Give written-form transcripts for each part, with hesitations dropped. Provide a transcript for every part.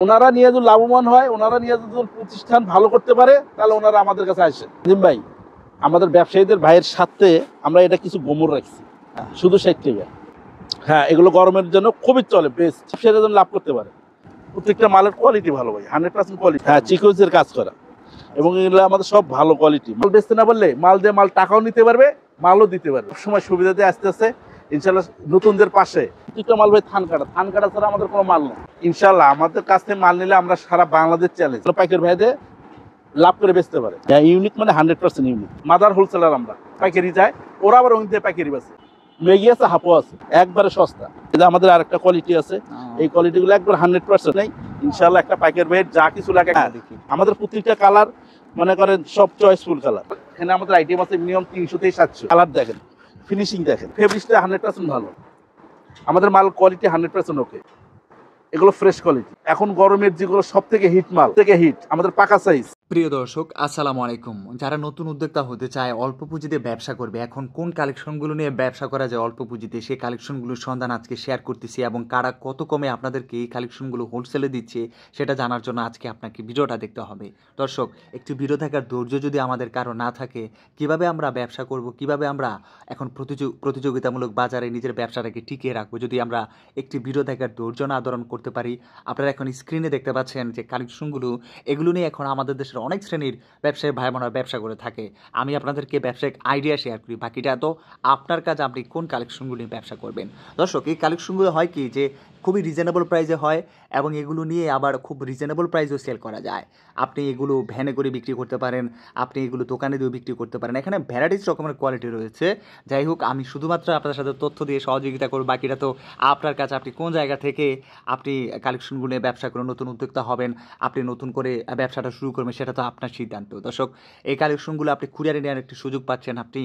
ওনারা নিয়ে যদি লাভবান হয়, ওনারা নিয়ে যদি প্রতিষ্ঠান ভালো করতে পারে, তাহলে ওনারা আমাদের কাছে আসে। জিম ভাই, আমাদের ব্যবসায়ীদের ভাইয়ের সাথে আমরা এটা কিছু গোমর রাখছি, শুধু 60 টাকা। হ্যাঁ, এগুলো গরমের জন্য খুবই চলে, বেস্ট। সেটা যেন লাভ করতে পারে। প্রত্যেকটা মালের কোয়ালিটি ভালো ভাই, 100% কোয়ালিটি। হ্যাঁ, চিকোজের কাজ করা, এবং এগুলো আমাদের সব ভালো কোয়ালিটি। মাল বেচতে না পারলে মাল দিয়ে মাল টাকাও নিতে পারবে, মালও দিতে পারবে। সময় সুবিধা দিয়ে আস্তে আস্তে ইনশাল্লাহ নতুনদের পাশে প্রত্যেকটা মাল ভাই থান কাটা ছাড়া আমাদের কোনো মাল নেই। ইনশাল্লাহ আমাদের কাছ থেকে মাল নিলে আমরা সারা বাংলাদেশ চ্যালেঞ্জ পাইকারি ভাইদের লাভ করে বেচতে পারে। ইউনিক মানে 100% ইউনিক। মাদার হোলসেলার আমরা, পাইকারি যায়, ওরা আবার ওই দিয়ে পাইকারি বেচে। ম্যাগি আছে, হাপো আছে, একবারে সস্তা। এটা আমাদের আরেকটা কোয়ালিটি আছে, এই কোয়ালিটিগুলো একবার 100% নেই। ইনশাল্লাহ একটা পাইকারি ভাইয়ের যা কিছু লাগে আমাদের প্রত্যেকটা কালার মনে করেন সব চয়েসফুল কালার। এখানে আমাদের আইটেম আছে মিনিমাম 300 থেকে 700 কালার। দেখেন ফিনিশিং, দেখেন ফেব্রিকটা 100% ভালো। আমাদের মাল কোয়ালিটি 100% ওকে। এগুলো ফ্রেশ কোয়ালিটি। এখন গরমের যেগুলো সব থেকে হিট মাল থেকে হিট আমাদের পাকা সাইজ। প্রিয় দর্শক, আসসালামু আলাইকুম। যারা নতুন উদ্যোক্তা হতে চায়, অল্প পুঁজিতে ব্যবসা করবে, এখন কোন কালেকশনগুলো নিয়ে ব্যবসা করা যায় অল্প পুঁজিতে, সেই কালেকশনগুলোর সন্ধান আজকে শেয়ার করতেছি, এবং কারা কত কমে আপনাদেরকে এই কালেকশনগুলো হোলসেলে দিচ্ছে সেটা জানার জন্য আজকে আপনাকে ভিডিওটা দেখতে হবে। দর্শক, একটি ভিডিও থাকার ধৈর্য যদি আমাদের কারো না থাকে, কিভাবে আমরা ব্যবসা করব, কিভাবে আমরা এখন প্রতিযোগিতামূলক বাজারে নিজের ব্যবসাটাকে টিকিয়ে রাখবো, যদি আমরা একটি ভিডিও থাকার ধৈর্য না আদরণ করতে পারি। আপনারা এখন স্ক্রিনে দেখতে পাচ্ছেন যে কালেকশনগুলো, এগুলো নিয়ে এখন আমাদের দেশের অনেক শ্রেণীর ব্যবসায়ী ভাই বোনেরা ব্যবসা করে থাকে। আমি আপনাদেরকে ব্যবসায়িক আইডিয়া শেয়ার করি, বাকিটা তো আপনার কাজ, আপনি কোন কালেকশনগুলো নিয়ে ব্যবসা করবেন। দর্শক, এই কালেকশনগুলো হয় কি যে খুবই রিজনেবল প্রাইসে হয়, এবং এগুলো নিয়ে আবার খুব রিজনেবল প্রাইসেও সেল করা যায়। আপনি এগুলো ভ্যানে করে বিক্রি করতে পারেন, আপনি এগুলো দোকানে দিয়েও বিক্রি করতে পারেন। এখানে ভ্যারাইটিস রকমের কোয়ালিটি রয়েছে। যাই হোক, আমি শুধুমাত্র আপনার সাথে তথ্য দিয়ে সহযোগিতা করব, বাকিটা তো আপনার কাছে। আপনি কোন জায়গা থেকে আপনি কালেকশনগুলো নিয়ে ব্যবসা করে নতুন উদ্যোক্তা হবেন, আপনি নতুন করে ব্যবসাটা শুরু করবেন, সেটা তো আপনার সিদ্ধান্ত। দর্শক, এই কালেকশনগুলো আপনি কুরিয়ারে নেওয়ার একটি সুযোগ পাচ্ছেন, আপনি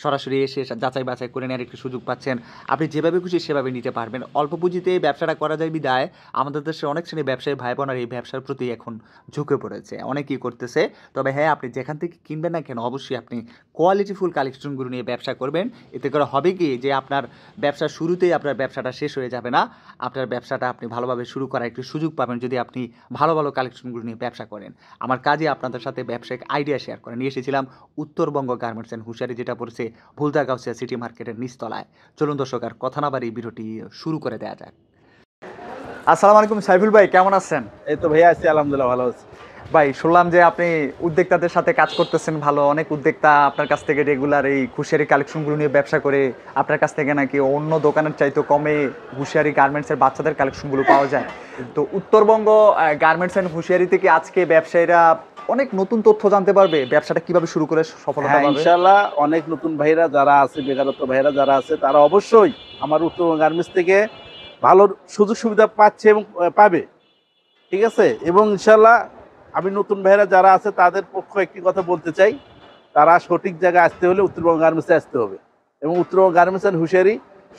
সরাসরি এসে যাচাই বাছাই করে নেওয়ার একটি সুযোগ পাচ্ছেন। আপনি যেভাবে খুশি সেভাবে নিতে পারবেন। অল্প পুঁজিতে এই ব্যবসাটা করা যায় বিদায় আমাদের দেশে অনেক শ্রেণী ব্যবসায়ী ভাই বোনার এই ব্যবসার প্রতি এখন ঝুঁকে পড়েছে, অনেকেই করতেছে। তবে হ্যাঁ, আপনি যেখান থেকে কিনবেন না কেন, অবশ্যই আপনি কোয়ালিটিফুল কালেকশনগুলো নিয়ে ব্যবসা করবেন। এতে করে হবে কি যে আপনার ব্যবসার শুরুতেই আপনার ব্যবসাটা শেষ হয়ে যাবে না, আপনার ব্যবসাটা আপনি ভালোভাবে শুরু করার একটি সুযোগ পাবেন যদি আপনি ভালো ভালো কালেকশনগুলো নিয়ে ব্যবসা করেন। আমার কাজে আপনাদের সাথে ব্যবসায়িক আইডিয়া শেয়ার করে নিয়ে এসেছিলাম উত্তরবঙ্গ গার্মেন্টস অ্যান্ড হুঁশিয়ারি, যেটা পড়ছে ভুলতা-গাউসিয়া সিটি মার্কেটের নিচতলায়। চলুন দর্শক, আর কথা না বাড়ি ভিডিওটি শুরু করে দেওয়া যাক। আসসালামু আলাইকুম সাইফুল ভাই, কেমন আছেন? এই তো ভাইয়া আছি, আলহামদুলিল্লাহ ভালো আছি। ভাই, শুনলাম যে আপনি উদ্যোক্তাদের সাথে কাজ করতেছেন, ভালো অনেক উদ্যোক্তা আপনার কাছ থেকে রেগুলার এই হুঁশিয়ারি কালেকশনগুলো নিয়ে ব্যবসা করে, আপনার কাছ থেকে নাকি অন্য দোকানের চাইতে কমে হুঁশিয়ারি গার্মেন্টসের বাচ্চাদের কালেকশনগুলো পাওয়া যায়। তো উত্তরবঙ্গ গার্মেন্টস অ্যান্ড হুঁশিয়ারি থেকে আজকে ব্যবসায়ীরা অনেক নতুন তথ্য জানতে পারবে ব্যবসাটা কিভাবে শুরু করে সফলতা পাবে। ইনশাআল্লাহ অনেক নতুন ভাইরা যারা আছে, বেকারত্ব ভাইরা যারা আছে, তারা অবশ্যই আমার উত্তরবঙ্গ গার্মেন্টস থেকে ভালো সুযোগ সুবিধা পাচ্ছে এবং পাবে, ঠিক আছে। এবং ইনশাআল্লাহ আমি নতুন ভাইরা যারা আছে তাদের পক্ষ একটি কথা বলতে চাই, তারা সঠিক জায়গায় আসতে হলে উত্তরবঙ্গ গার্মেন্টসে আসতে হবে। এবং উত্তরবঙ্গ গার্মেন্টস অ্যান্ড হুঁশিয়ারি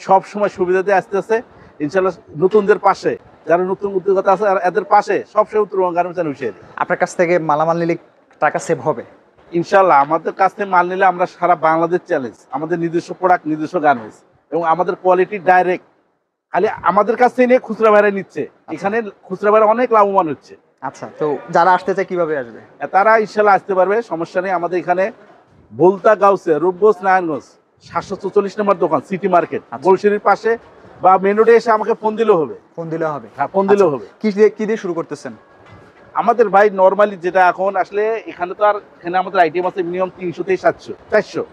সবসময় সুবিধা দিয়ে আসতেছে। ইনশাআল্লাহ নতুনদের পাশে, যারা নতুন উদ্যোক্তা আছে এদের পাশে সবসময় উত্তরবঙ্গ গার্মেন্টস অ্যান্ড হুঁশিয়ারি। আপনার কাছ থেকে মালামাল নিলে টাকা সেভ হবে ইনশাআল্লাহ। আমাদের কাছ থেকে মাল নিলে আমরা সারা বাংলাদেশ চ্যালেঞ্জ, আমাদের নিজস্ব প্রোডাক্ট, নিজস্ব গার্মেন্টস, এবং আমাদের কোয়ালিটি ডাইরেক্ট। খালি আমাদের কাছ থেকে নিয়ে খুচরা ভাইরা নিচ্ছে, এখানে খুচরা ভাইরা অনেক লাভবান হচ্ছে। আচ্ছা, তো যারা আসতে চায় কিভাবে আসবে? তারা ইনশাআল্লাহ আসতে পারবে, সমস্যা নেই। আমাদের এখানে ভুলতা-গাউসিয়া, রূপগঞ্জ, নারায়ণগঞ্জ 744 নম্বর দোকান, সিটি মার্কেট, গোলশিরির পাশে, বা মেন রোডে এসে আমাকে ফোন দিলেও হবে। ফোন দিলেও হবে? হ্যাঁ, ফোন দিলেও হবে। কি দিয়ে শুরু করতেছেন? আমাদের ভাই নর্মালি যেটা এখন আসলে এখানে তো আর, এখানে আমাদের আইটেম আছে মিনিমাম 300 থেকে 700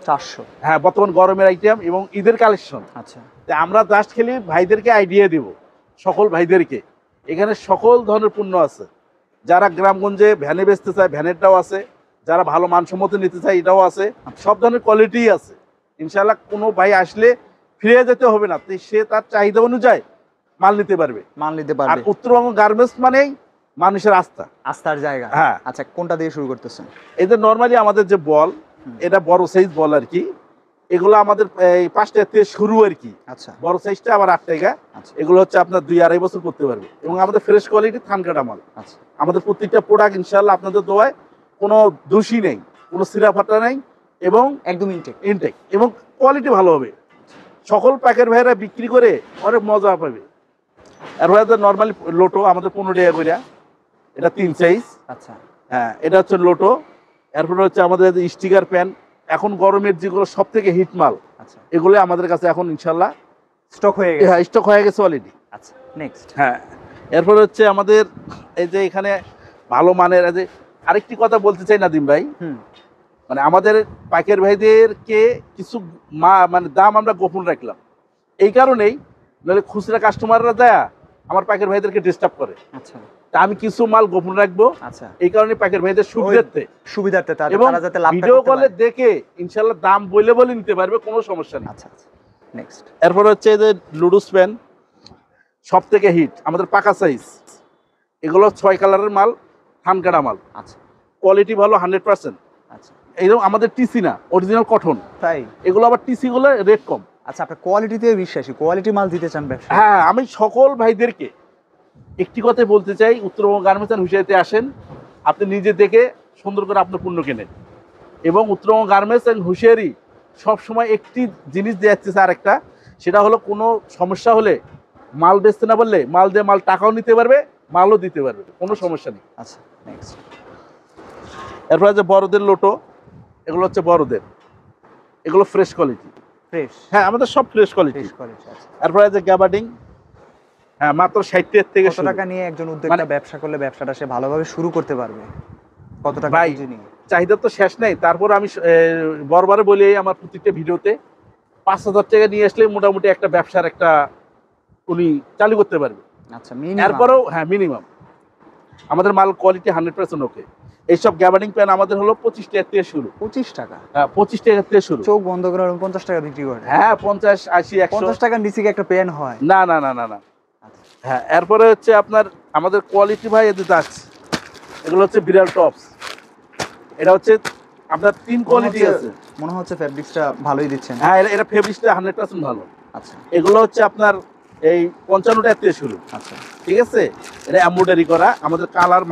400। হ্যাঁ, বর্তমান গরমের আইটেম এবং ঈদের কালেকশন। আচ্ছা, আমরা জাস্ট খেলি ভাইদেরকে আইডিয়া দিব, সকল ভাইদেরকে। এখানে সকল ধরনের পণ্য আছে। যারা গ্রামগঞ্জে ভ্যানে বেচতে চায় ভ্যানেরটাও আছে, যারা ভালো মানসম্মত নিতে চায় এটাও আছে, সব ধরনের কোয়ালিটি আছে। ইনশাআল্লাহ কোনো ভাই আসলে ফিরে যেতে হবে না, সে তার চাহিদা অনুযায়ী মাল নিতে পারবে। আর উত্তরবঙ্গ গার্মেন্টস মানেই মানুষের আস্থার জায়গা। হ্যাঁ। আচ্ছা, কোনটা দিয়ে শুরু করতেছেন? এদের নর্মালি আমাদের যে বল, এটা বড় সাইজ বল আর কি। এগুলো আমাদের 5 টাকা থেকে শুরু আর কি। আচ্ছা, বড় সাইজটা আবার 8 টাকা। এগুলো হচ্ছে আপনার 2-2.5 বছর করতে পারবে, এবং আমাদের ফ্রেশ কোয়ালিটি থান কাটা মাল। আচ্ছা, আমাদের প্রত্যেকটা প্রোডাক্ট ইনশাআল্লাহ আপনাদের দোয়ায় কোনো দোষী নেই, কোনো সিরা ফাটা নেই, এবং একদম ইনটেক, এবং কোয়ালিটি ভালো হবে। সকল প্যাকেট ভাইরা বিক্রি করে অনেক মজা পাবে। আর ভাইদের নর্মালি লোটো আমাদের 15 টাকা করে, এটা 3 সাইজ। আচ্ছা হ্যাঁ, এটা হচ্ছে লোটো। এরপরে হচ্ছে আমাদের স্টিকার প্যান, এখন গরমের যেগুলো সব থেকে হিট মাল, আচ্ছা এগুলো আমাদের কাছে এখন ইনশাল্লাহ স্টক হয়ে গেছে। হ্যাঁ স্টক হয়ে গেছে অলরেডি। আচ্ছা নেক্সট। হ্যাঁ, এরপরে হচ্ছে আমাদের এই যে এখানে ভালো মানের এই যে আরেকটি কথা বলতে চাই নাদিম ভাই, হুম মানে আমাদের পাইকারি ভাইদেরকে কিছু মানে দাম আমরা গোপন রাখলাম এই কারণেই, নাহলে খুচরা কাস্টমাররা যায় আমার পাইকারি ভাইদেরকে ডিস্টার্ব করে। আচ্ছা তা আমি কিছু মাল গোপন রাখবো, আচ্ছা এই কারণে পাইকারি ভাইদের সুবিধার্থে সুবিধার্থে এবং তারা যাতে লাভ ভিডিও কলে দেখে ইনশাল্লাহ দাম বলে বলে নিতে পারবে, কোনো সমস্যা নেই। আচ্ছা আচ্ছা নেক্সট। এরপর হচ্ছে এই যে লুডুস প্যান, সব থেকে হিট আমাদের পাকা সাইজ, এগুলো 6 কালারের মাল, থানকাটা মাল, আচ্ছা কোয়ালিটি ভালো 100%। আচ্ছা এইরকম আমাদের টিসি না, অরিজিনাল কটন, তাই। এগুলো আবার টিসি গুলো রেট কম। আচ্ছা আপনার কোয়ালিটিতে বিশ্বাসী, কোয়ালিটি মাল দিতে চান ব্যবসা। হ্যাঁ, আমি সকল ভাইদেরকে একটি কথাই বলতে চাই, উত্তরবঙ্গ গার্মেন্টস এন্ড হুঁশিয়ারিতে আসেন, আপনি নিজে দেখে সুন্দর করে আপনার পণ্য কেনেন। এবং উত্তরবঙ্গ গার্মেন্টস এন্ড হুঁশিয়ারি সবসময় একটি জিনিস দিয়েছে আর একটা, সেটা হলো কোনো সমস্যা হলে মাল বেচতে না পারলে মাল দিয়ে মাল টাকাও নিতে পারবে, মালও দিতে পারবে, কোনো সমস্যা নেই। আচ্ছা নেক্সট। এরপরে যে বড়দের লোটো, এগুলো হচ্ছে বড়দের, এগুলো ফ্রেশ কোয়ালিটি। ফ্রেশ। হ্যাঁ, আমাদের সব ফ্রেশ কোয়ালিটি। Fresh quality. আচ্ছা এরপরে যে গ্যাবার্ডিং, হ্যাঁ মাত্র 60 থেকে কত টাকা নিয়ে একজন উদ্যোক্তা মানে ব্যবসা করলে ব্যবসাটা সে ভালোভাবে শুরু করতে পারবে? কত টাকা ভাই পুঁজি নিয়ে? চাহিদা তো শেষ নেই। তারপর আমি বরাবর বলি আমার প্রত্যেকটা ভিডিওতে 5,000 টাকা নিয়ে আসলে মোটামুটি একটা ব্যবসার একটা উনি চালু করতে পারবে। আচ্ছা মিনিমাম। এরপরেও হ্যাঁ মিনিমাম আমাদের মাল কোয়ালিটি 100% ওকে। এইসব গ্যাবার্ডিং প্যান আমাদের হলো 25 টাকা থেকে শুরু। 25 টাকা? হ্যাঁ 25 টাকা থেকে শুরু। চোখ বন্ধ করে 50 টাকা বিক্রি করে? হ্যাঁ 50, 80, 100। 50 টাকার নিচে কি একটা পেন হয়? না না না না না। হ্যাঁ, এরপরে হচ্ছে আপনার আমাদের কোয়ালিটি ভাই এদের আছে, এগুলো হচ্ছে বিড়াল টপস। এটা হচ্ছে আপনার 3 কোয়ালিটি আছে। মনে হচ্ছে ফেব্রিক্সটা ভালোই দিচ্ছেন। হ্যাঁ, এটা ফেব্রিক্সটা 100% ভালো। আচ্ছা এগুলো হচ্ছে আপনার এই 55 টাকা থেকে শুরু। আচ্ছা ঠিক আছে, এটা এমব্রয়ডারি করা, আমাদের কালার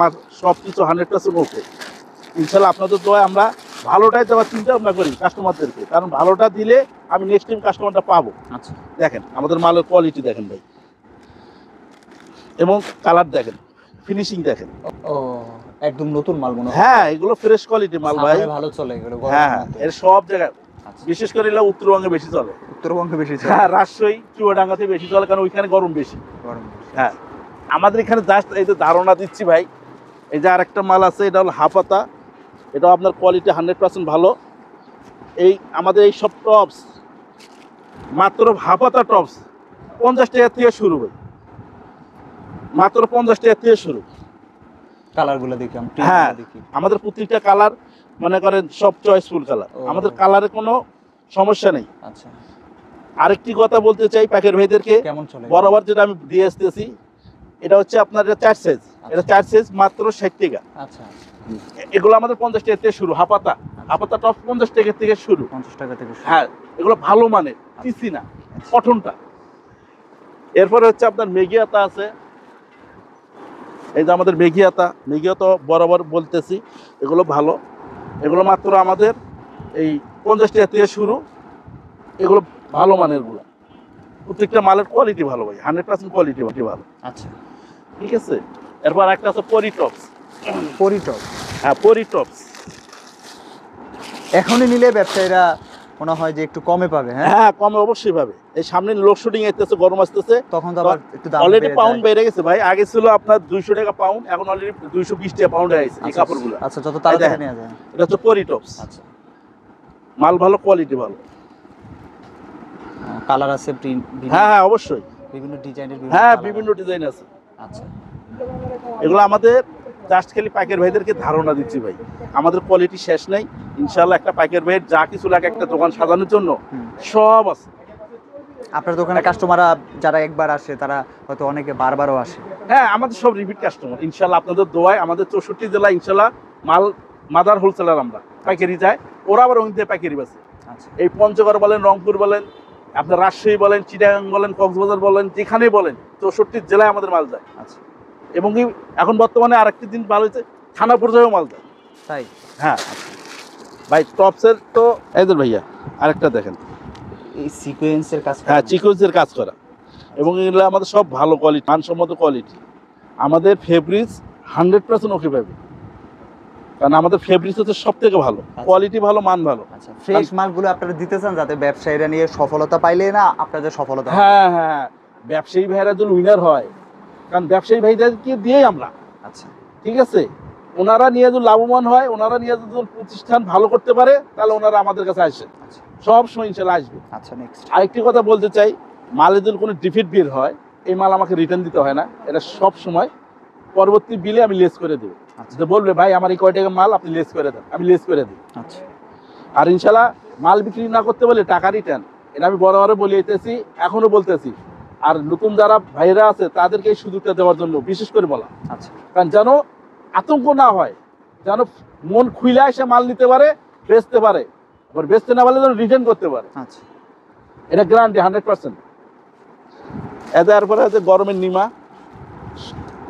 সব কিছু 100% ওকে। ইনশাল্লাহ আপনাদের দোয়ায় আমরা ভালোটাই দেওয়ার চিন্তা ভাবনা করি কাস্টমারদেরকে, কারণ ভালোটা দিলে আমি নেক্সট টাইম কাস্টমারটা পাবো। আচ্ছা দেখেন আমাদের মালের কোয়ালিটি দেখেন ভাই, এবং কালার দেখেন, ফিনিশিং দেখেন। ও একদম নতুন মাল মনে হয়। হ্যাঁ, এগুলো ফ্রেশ কোয়ালিটি মাল ভাই। সামনে ভালো চলে এগুলো গরমের হ্যাঁ, মধ্যে। এর সব জায়গায়, আচ্ছা বিশেষ করে এগুলো উত্তরবঙ্গে বেশি চলে। উত্তরবঙ্গে বেশি চলে। হ্যাঁ, রাজশাহী চুয়াডাঙ্গাতে বেশি চলে, কারণ ওইখানে গরম বেশি। গরম বেশি। হ্যাঁ, আমাদের এখানে জাস্ট এই যে ধারণা দিচ্ছি ভাই, এই যে আরেকটা মাল আছে, এটা হলো হাফাতা, এটাও আপনার কোয়ালিটি 100% ভালো। এই আমাদের এই সব টপস মাত্র হাফাতা টপস 50 টাকা থেকে শুরু ভাই, মাত্র 50 টাকা থেকে শুরু। কালারগুলো দেখি আমি হ্যাঁ, দেখি। আমাদের প্রত্যেকটা কালার মনে করেন সব চয়েসফুল কালার, ও। আমাদের কালারে কোনো সমস্যা নেই। আচ্ছা আরেকটি কথা বলতে চাই পাইকারি ভাইদেরকে, কেমন চলে? বরাবর যেটা আমি দিয়ে আসতেছি, এটা হচ্ছে আপনার 4 সাইজ, এটা 4 সাইজ মাত্র 60 টাকা। আচ্ছা এগুলো আমাদের 50 টাকা থেকে শুরু, হাফাতা টপ 50 টাকা থেকে শুরু। 50 টাকা থেকে শুরু। হ্যাঁ, এগুলো ভালো মানের, টিসি না, কটনটা। এরপরে হচ্ছে আপনার মেঘিয়াতা আছে, এই যে আমাদের মেঘিয়াতা বরাবর বলতেছি, এগুলো ভালো, এগুলো মাত্র আমাদের এই 50 টাকা থেকে শুরু। এগুলো ভালো মানের গুলো, প্রত্যেকটা মালের কোয়ালিটি ভালো ভাই, 100% কোয়ালিটি ভালো। আচ্ছা ঠিক আছে, এরপর একটা আছে পরি টপস। পরিটপ। হ্যাঁ, পরি টপস। এখনই নিলে ব্যবসায়ীরা মনে হয় যে একটু কমে পাবে। হ্যাঁ হ্যাঁ, কমে অবশ্যই পাবে। এই সামনে লোড শুটিং আসতেছে, গরম আসতেছে, তখন তো আবার একটু দাম অলরেডি বেড়ে পাউন্ড যায়। বেড়ে গেছে ভাই। আগে ছিল আপনার 200 টাকা পাউন্ড, এখন অলরেডি 220 টাকা পাউন্ড হয়ে গেছে এই আচ্ছা, কাপড়গুলো। আচ্ছা যত তাড়াতাড়ি দেখেন। নেওয়া যায়। এটা হচ্ছে পরি টপস, আচ্ছা মাল ভালো, কোয়ালিটি ভালো। কালার আছে, প্রিন্ট হ্যাঁ হ্যাঁ অবশ্যই। বিভিন্ন ডিজাইনের হ্যাঁ, colour বিভিন্ন আছে। ডিজাইন আছে। আচ্ছা এগুলো আমাদের জাস্ট খালি পাইকারি ভাইদেরকে ধারণা দিচ্ছি ভাই, আমাদের কোয়ালিটি শেষ নাই। ইনশাল্লাহ একটা পাইকারি ভাইয়ের যা কিছু লাগে একটা দোকান সাজানোর জন্য হুম। সব আছে। আপনার দোকানে কাস্টমাররা যারা একবার আসে তারা হয়তো অনেকে বারবারও আসে। হ্যাঁ, আমাদের সব রিপিট কাস্টমার ইনশাল্লাহ। আপনাদের দোয়ায় আমাদের 64 জেলা ইনশাল্লাহ মাল মাদার হোলসেলার আমরা পাইকারি যায়, ওরা আবার ওই দিয়ে পাইকারি বাসে। আচ্ছা এই পঞ্চগড় বলেন, রংপুর বলেন, আপনার রাজশাহী বলেন, চিটাগাং বলেন, কক্সবাজার বলেন, যেখানেই বলেন 64 জেলায় আমাদের মাল যায়। আচ্ছা এবং কি এখন বর্তমানে আরেকটি দিন ভালো হয়েছে, থানা পর্যায়েও মাল যায়। তাই? হ্যাঁ ভাই, টপসের তো এদের ভাইয়া আরেকটা দেখেন, এই সিকোয়েন্সের কাজ করা। হ্যাঁ চিকোজের কাজ করা, এবং এগুলো আমাদের সব ভালো কোয়ালিটি, মানসম্মত কোয়ালিটি। আমাদের ফেব্রিক্স 100% ওকে পাবে, কারণ আমাদের ফেব্রিক্স হচ্ছে সব থেকে ভালো, কোয়ালিটি ভালো, মান ভালো। আচ্ছা, ফ্রেশ মালগুলো আপনারা দিতেছেন যাতে ব্যবসায়ীরা নিয়ে সফলতা পাইলে না আপনাদের সফলতা হবে। হ্যাঁ হ্যাঁ, ব্যবসায়ী ভাইরা যদি উইনার হয়, কারণ ব্যবসায়ী ভাইদেরকে দিয়েই আমরা, আচ্ছা ঠিক আছে, ওনারা নিয়ে যদি লাভবান হয়, ওনারা নিয়ে যদি প্রতিষ্ঠান ভালো করতে পারে, তাহলে ওনারা আমাদের কাছে আসে, আচ্ছা সব সময় ইনশাল্লাহ আসবে। আচ্ছা নেক্সট। আরেকটি কথা বলতে চাই, মালে যদি কোনো ডিফিট বিল হয়, এই মাল আমাকে রিটার্ন দিতে হয় না, এটা সব সময় পরবর্তী বিলে আমি লেস করে দেবো। আচ্ছা যে বলবে ভাই আমার এই কয় টাকা মাল আপনি লেস করে দেন, আমি লেস করে দিই। আচ্ছা আর ইনশাল্লাহ মাল বিক্রি না করতে বলে টাকা রিটার্ন, এটা আমি বড় বড় বলে যেতেছি, এখনো বলতেছি। আর নতুন যারা ভাইরা আছে তাদেরকে এই সুযোগটা দেওয়ার জন্য বিশেষ করে বলা, আচ্ছা কারণ যেন আতঙ্ক না হয়, যেন মন খুলে এসে মাল নিতে পারে, বেচতে পারে, আবার বেচতে না পারলে যেন রিটার্ন করতে পারে। আচ্ছা এটা গ্যারান্টি 100%। এরপরে আছে গরমের নিমা,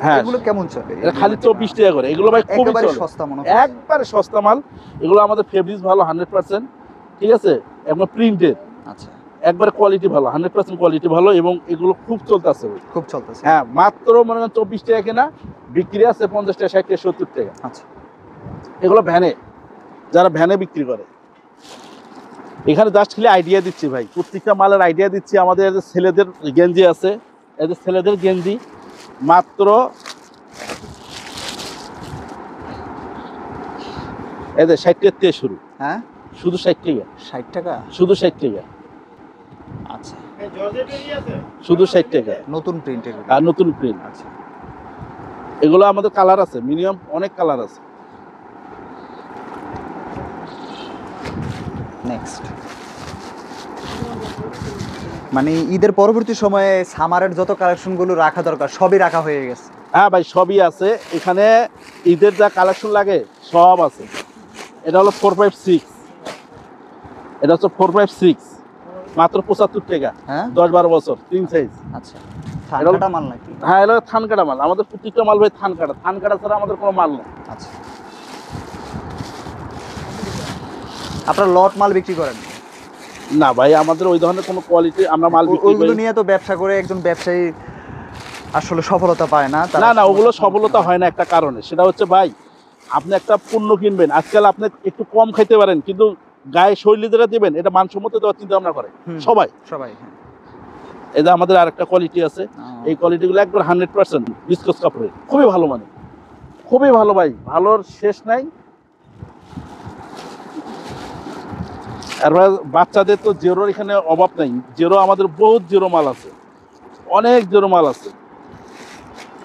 হ্যাঁ এগুলো কেমন চলে? এটা খালি 24 টাকা করে, এগুলো ভাই খুবই একেবারে চলে, সস্তা মনে হয়। একবারে সস্তা মাল। এগুলো আমাদের ফেব্রিক্স ভালো 100%, ঠিক আছে, এবং প্রিন্টেড, আচ্ছা একবারে কোয়ালিটি ভালো, 100% কোয়ালিটি ভালো, এবং এগুলো খুব চলতেছে। খুব চলতেছে। হ্যাঁ, মাত্র মনে করেন 24 টাকা কেনা, বিক্রি আছে 50 টাকা, 60 টাকা, 70 টাকা। আচ্ছা এগুলো ভ্যানে, যারা ভ্যানে বিক্রি করে। এখানে জাস্ট খালি আইডিয়া দিচ্ছি ভাই, প্রত্যেকটা মালের আইডিয়া দিচ্ছি। আমাদের এই যে ছেলেদের গেঞ্জি আছে, এই যে ছেলেদের গেঞ্জি মাত্র এই যে 60 টাকা থেকে শুরু, হ্যাঁ শুধু 60 টাকা, 60 টাকা, শুধু 60 টাকা, আচ্ছা শুধু 60 টাকা, নতুন প্রিন্ট এগুলো। আর নতুন প্রিন্ট। আচ্ছা এগুলো আমাদের কালার আছে, মিনিমাম অনেক কালার আছে। নেক্সট। মানে ঈদের পরবর্তী সময়ে সামারের যত কালেকশনগুলো রাখা দরকার সবই রাখা হয়ে গেছে। হ্যাঁ ভাই, সবই আছে এখানে, ঈদের যা কালেকশন লাগে সব আছে। এটা হলো 456, এটা হচ্ছে 456, মাত্র 75 টাকা, হ্যাঁ 10-12 বছর, 3 সাইজ। আচ্ছা, ঠান্ডাটা মাল নাকি? হ্যাঁ, এটা থান কাটা মাল, আমাদের প্রত্যেকটা মাল ভাই থান কাটা, থান কাটা ছাড়া আমাদের কোনো মাল নেই। আচ্ছা, আপনারা লট মাল বিক্রি করেন না ভাই, আমাদের ওই ধরনের কোনো কোয়ালিটি আমরা মাল বিক্রি করি ওইগুলো নিয়ে তো ব্যবসা করে একজন ব্যবসায়ী আসলে সফলতা পায় না। না না, ওগুলো সফলতা হয় না একটা কারণে, সেটা হচ্ছে ভাই, আপনি একটা পণ্য কিনবেন, আজকাল আপনি একটু কম খাইতে পারেন, কিন্তু গায়ে শৈলী যেটা দেবেন এটা মানসম্মত দেওয়ার চিন্তা ভাবনা করে সবাই। হ্যাঁ। এই যে আমাদের আরেকটা কোয়ালিটি আছে, এই কোয়ালিটিগুলো একবার 100% বিস্কস কাপড়ের, খুবই ভালো, মানে খুবই ভালো ভাই, ভালোর শেষ নাই। আর বাচ্চাদের তো জেরোর এখানে অভাব নাই, জেরো আমাদের বহুত জেরো মাল আছে, অনেক জেরো মাল আছে।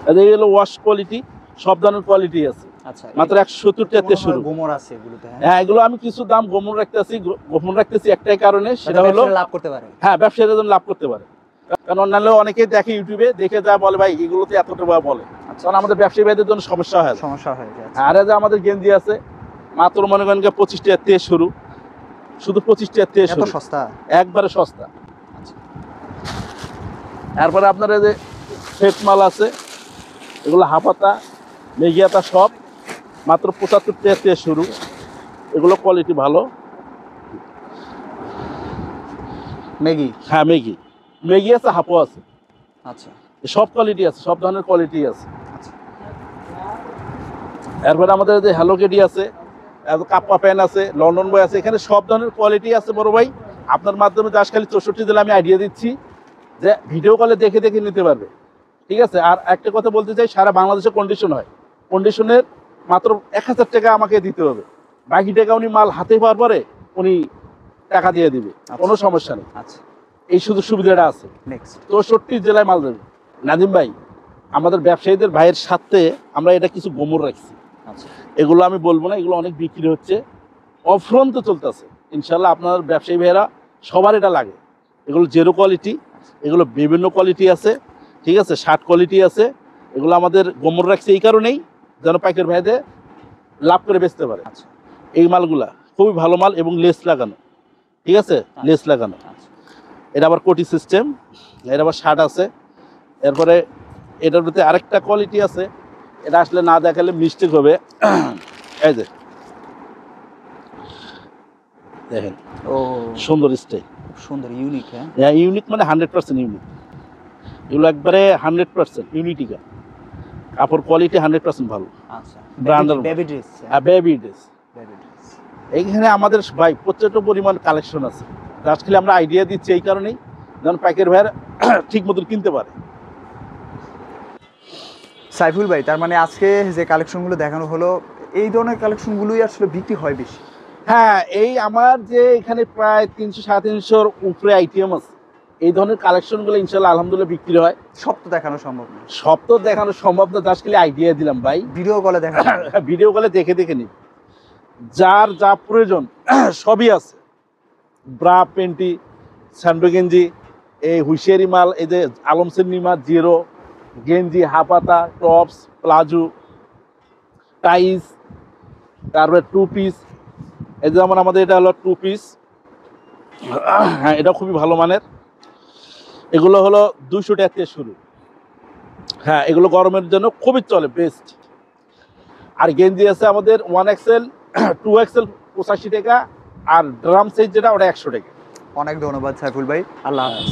এগুলো ওয়াশ কোয়ালিটি, সব ধরনের কোয়ালিটি আছে, আচ্ছা মাত্র 170 টাকা শুরু। গোমর আছে এগুলোতে? হ্যাঁ, এগুলো আমি কিছু দাম গোপন রাখতেছি একটাই কারণে, সেটা হলো লাভ করতে পারে। হ্যাঁ, ব্যবসায়ীরা যেন লাভ করতে পারে। কারণ অন্যান্য অনেকেই দেখে ইউটিউবে, দেখে যা বলে ভাই এগুলোতে এত টাকা বলে, কারণ আমাদের ব্যবসায়ী ভাইদের জন্য সমস্যা হয়। আর যে আমাদের গেঞ্জি আছে মাত্র মনে করেন 25 টাকা থেকে শুরু, শুধু 25 টাকা থেকে শুরু, সস্তা, একবারে সস্তা। তারপরে আপনার এই যে সেট মাল আছে, এগুলো হাফাতা, মেঘিয়াতা সব মাত্র 75 টাকা থেকে শুরু, এগুলো কোয়ালিটি ভালো। মেগি, হ্যাঁ মেগি, মেগি আছে, হাফও আছে। আচ্ছা, সব কোয়ালিটি আছে, সব ধরনের কোয়ালিটি আছে। আচ্ছা, এরপরে আমাদের যে হ্যালো কেডি আছে, কাপ্পা প্যান আছে, লন্ডন বয় আছে, এখানে সব ধরনের কোয়ালিটি আছে বড় ভাই। আপনার মাধ্যমে জাস্ট খালি 64 জেলা আমি আইডিয়া দিচ্ছি যে ভিডিও কলে দেখে দেখে নিতে পারবে, ঠিক আছে। আর একটা কথা বলতে চাই, সারা বাংলাদেশে কন্ডিশন হয়, কন্ডিশনের মাত্র 1000 টাকা আমাকে দিতে হবে, বাকি টাকা উনি মাল হাতে পাওয়ার পরে উনি টাকা দিয়ে দিবে, কোনো সমস্যা নেই। আচ্ছা, এই শুধু সুবিধাটা আছে। নেক্সট। 64 জেলায় মাল দেবে। নাদিম ভাই, আমাদের ব্যবসায়ীদের ভাইয়ের সাথে আমরা এটা কিছু গোমর রাখছি, আচ্ছা, এগুলো আমি বলবো না, এগুলো অনেক বিক্রি হচ্ছে, অফ্রন্ত চলতেছে ইনশাল্লাহ। আপনার ব্যবসায়ী ভাইয়েরা সবার এটা লাগে। এগুলো জেরো কোয়ালিটি, এগুলো বিভিন্ন কোয়ালিটি আছে, ঠিক আছে, 60 কোয়ালিটি আছে। এগুলো আমাদের গোমর রাখছে এই কারণেই যেন পাইকার ভাইদের লাভ করে বেচতে পারে। আচ্ছা, এই মালগুলা খুবই ভালো মাল এবং লেস লাগানো, ঠিক আছে, লেস লাগানো। এটা আবার কোটি সিস্টেম, এটা আবার 60 আছে। এরপরে এটার ভিতরে আরেকটা কোয়ালিটি আছে, এটা আসলে না দেখালে মিস্টেক হবে। এই যে দেখেন, ও সুন্দর স্টাইল, সুন্দর, ইউনিক। হ্যাঁ, ইউনিক মানে 100% ইউনিক, এগুলো একবারে 100% ইউনিটিকা। কাপড় কোয়ালিটি 100% ভালো। আচ্ছা, ব্র্যান্ডের baby dress. Baby dress. Baby dress. এইখানে আমাদের ভাই প্রচুর পরিমাণ কালেকশন আছে, জাস্ট খালি আমরা আইডিয়া দিচ্ছি এই কারণেই যেন পাইকারি ভাইয়ের ঠিক মতন কিনতে পারে। সাইফুল ভাই, তার মানে আজকে যে কালেকশনগুলো দেখানো হলো এই ধরনের কালেকশনগুলোই আসলে বিক্রি হয় বেশি? হ্যাঁ, এই আমার যে এখানে প্রায় 300-350 উপরে আইটেম আছে, এই ধরনের কালেকশনগুলো ইনশাল্লাহ আলহামদুলিল্লাহ বিক্রি হয়। সব তো দেখানো সম্ভব না। সব তো দেখানো সম্ভব না, জাস্ট খালি আইডিয়া দিলাম ভাই। ভিডিও কলে দেখা ভিডিও কলে দেখে দেখে নিই, যার যা প্রয়োজন সবই আছে। ব্রা, পেন্টি, স্যান্ডো গেঞ্জি, এই হুইশিয়ারি মাল, এই যে আলমসের নিমা, জিরো গেঞ্জি, হাফাতা, টপস, প্লাজো, টাইস, তারপরে 2 পিস। এই যেমন আমাদের এটা হলো 2 পিস, হ্যাঁ এটা খুবই ভালো মানের। এগুলো হলো 200 টাকা থেকে শুরু। হ্যাঁ, এগুলো গরমের জন্য খুবই চলে, বেস্ট। আর গেঞ্জি আছে আমাদের 1XL 2XL 85 টাকা, আর ড্রাম সাইজ যেটা ওটা 100 টাকা। অনেক ধন্যবাদ সাইফুল ভাই, আল্লাহ হাফেজ।